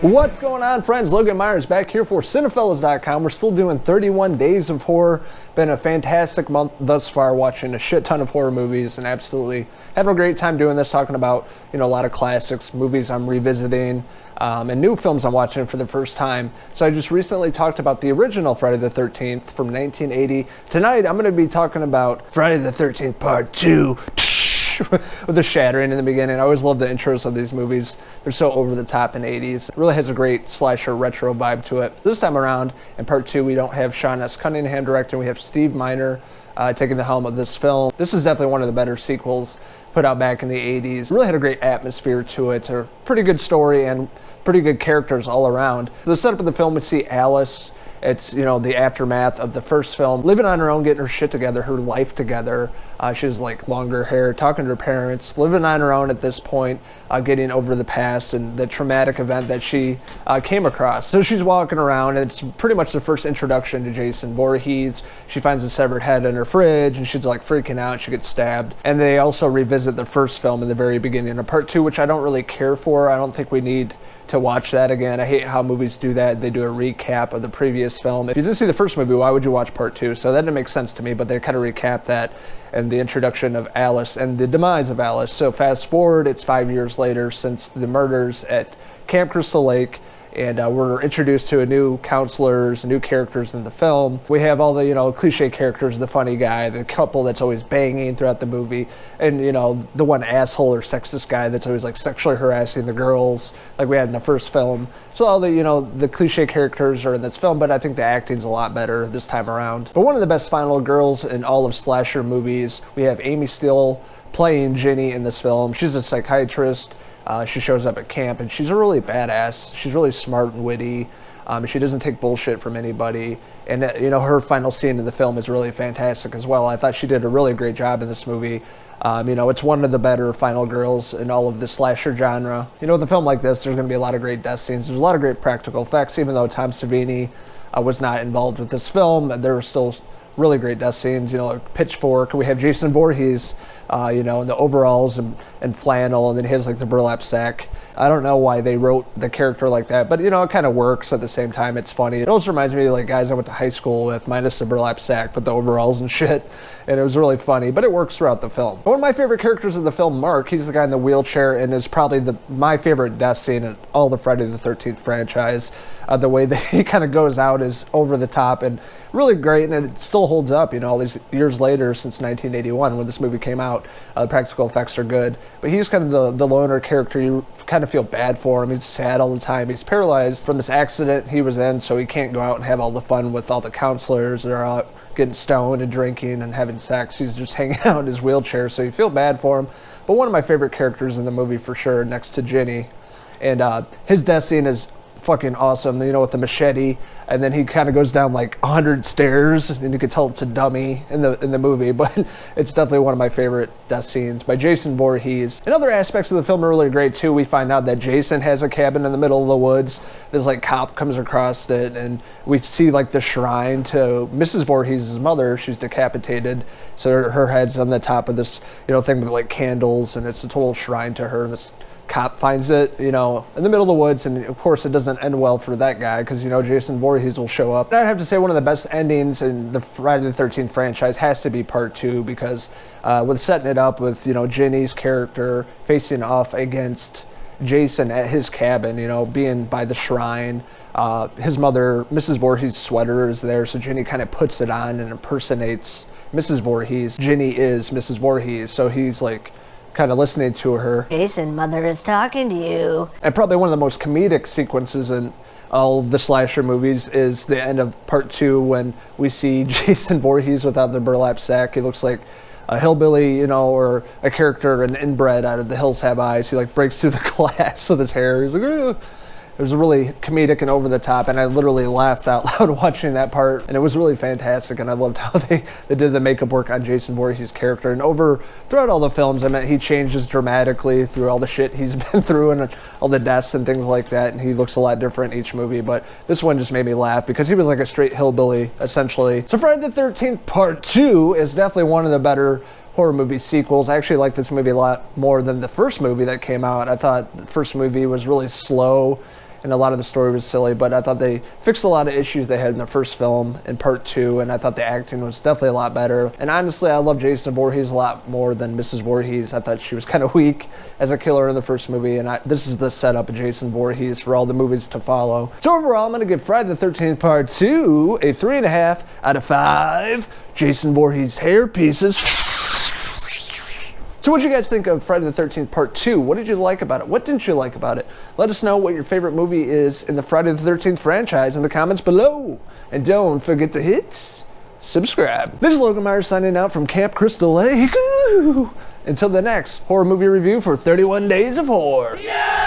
What's going on, friends? Logan Myerz back here for Cinephellas.com. We're still doing 31 Days of Horror. Been a fantastic month thus far, watching a shit ton of horror movies and absolutely having a great time doing this, talking about, a lot of classics, movies I'm revisiting, and new films I'm watching for the first time. So I just recently talked about the original Friday the 13th from 1980. Tonight I'm going to be talking about Friday the 13th Part 2. With the shattering in the beginning. I always love the intros of these movies. They're so over the top in the 80s. It really has a great slasher retro vibe to it. This time around, in part 2, we don't have Sean S. Cunningham directing. We have Steve Miner taking the helm of this film. This is definitely one of the better sequels put out back in the 80s. It really had a great atmosphere to it. It's a pretty good story and pretty good characters all around. The setup of the film, we see Alice. It's, the aftermath of the first film, living on her own, getting her shit together, her life together. She has longer hair, talking to her parents, living on her own at this point, getting over the past and the traumatic event that she came across. So she's walking around, and it's pretty much the first introduction to Jason Voorhees. She finds a severed head in her fridge, and she's freaking out. She gets stabbed. And they also revisit the first film in the very beginning of part 2, which I don't really care for. I don't think we need to watch that again. I hate how movies do that. They do a recap of the previous film. If you didn't see the first movie, why would you watch part 2? So that didn't make sense to me, but they kind of recap that and the introduction of Alice and the demise of Alice. So fast forward, it's 5 years later since the murders at Camp Crystal Lake, and we're introduced to new counselors, new characters in the film. We have all the, cliche characters, the funny guy, the couple that's always banging throughout the movie, and, the one asshole or sexist guy that's always, sexually harassing the girls, like we had in the first film. So all the, the cliche characters are in this film, but I think the acting's a lot better this time around. But one of the best final girls in all of slasher movies, we have Amy Steele playing Ginny in this film. She's a psychiatrist. She shows up at camp, and she's a really badass. She's really smart and witty. She doesn't take bullshit from anybody. And, her final scene in the film is really fantastic as well. I thought she did a really great job in this movie. It's one of the better final girls in all of the slasher genre. With a film like this, there's going to be a lot of great death scenes. There's a lot of great practical effects. Even though Tom Savini was not involved with this film, there were still really great death scenes, pitchfork. We have Jason Voorhees, in the overalls and flannel, and then he has the burlap sack. I don't know why they wrote the character like that, but it kind of works at the same time. It's funny. It also reminds me of guys I went to high school with, minus the burlap sack, but the overalls and shit. And it was really funny, but it works throughout the film. One of my favorite characters of the film, Mark, he's the guy in the wheelchair, and is probably my favorite death scene in all the Friday the 13th franchise. The way that he kind of goes out is over the top and really great, and it still holds up, all these years later since 1981 when this movie came out. The practical effects are good, but he's kind of the loner character. You kind of feel bad for him. He's sad all the time. He's paralyzed from this accident he was in, so he can't go out and have all the fun with all the counselors that are out getting stoned and drinking and having sex. He's just hanging out in his wheelchair, so you feel bad for him. But one of my favorite characters in the movie for sure, next to Ginny, and his death scene is fucking awesome, with the machete, and then he kind of goes down 100 stairs, and you can tell it's a dummy in the movie, but it's definitely one of my favorite death scenes by Jason Voorhees. And other aspects of the film are really great too. We find out that Jason has a cabin in the middle of the woods. This cop comes across it, and we see the shrine to Mrs. Voorhees' mother. She's decapitated, so her head's on the top of this thing with candles, and it's a total shrine to her. And this cop finds it, in the middle of the woods, and of course it doesn't end well for that guy because, Jason Voorhees will show up. And I have to say one of the best endings in the Friday the 13th franchise has to be part 2 because with setting it up with, Ginny's character facing off against Jason at his cabin, being by the shrine. His mother, Mrs. Voorhees' sweater is there, so Ginny kind of puts it on and impersonates Mrs. Voorhees. Ginny is Mrs. Voorhees, so he's kind of listening to her. Jason, mother is talking to you. And probably one of the most comedic sequences in all of the slasher movies is the end of part 2 when we see Jason Voorhees without the burlap sack. He looks like a hillbilly, or a character in Inbred out of The Hills Have Eyes. He breaks through the glass with his hair. He's like, ugh. It was really comedic and over the top, and I literally laughed out loud watching that part, and it was really fantastic, and I loved how they did the makeup work on Jason Voorhees' character. And throughout all the films, I mean, he changes dramatically through all the shit he's been through and all the deaths and things like that, and he looks a lot different each movie, but this one just made me laugh because he was like a straight hillbilly, essentially. So Friday the 13th Part 2 is definitely one of the better horror movie sequels. I actually like this movie a lot more than the first movie that came out. I thought the first movie was really slow and a lot of the story was silly, but I thought they fixed a lot of issues they had in the first film in Part 2, and I thought the acting was definitely a lot better. And honestly, I love Jason Voorhees a lot more than Mrs. Voorhees. I thought she was kind of weak as a killer in the first movie, and this is the setup of Jason Voorhees for all the movies to follow. So overall, I'm going to give Friday the 13th Part 2 a 3.5 out of 5 Jason Voorhees hair pieces. So what did you guys think of Friday the 13th Part 2? What did you like about it? What didn't you like about it? Let us know what your favorite movie is in the Friday the 13th franchise in the comments below. And don't forget to hit subscribe. This is Logan Myerz signing out from Camp Crystal Lake. Until the next horror movie review for 31 Days of Horror. Yeah!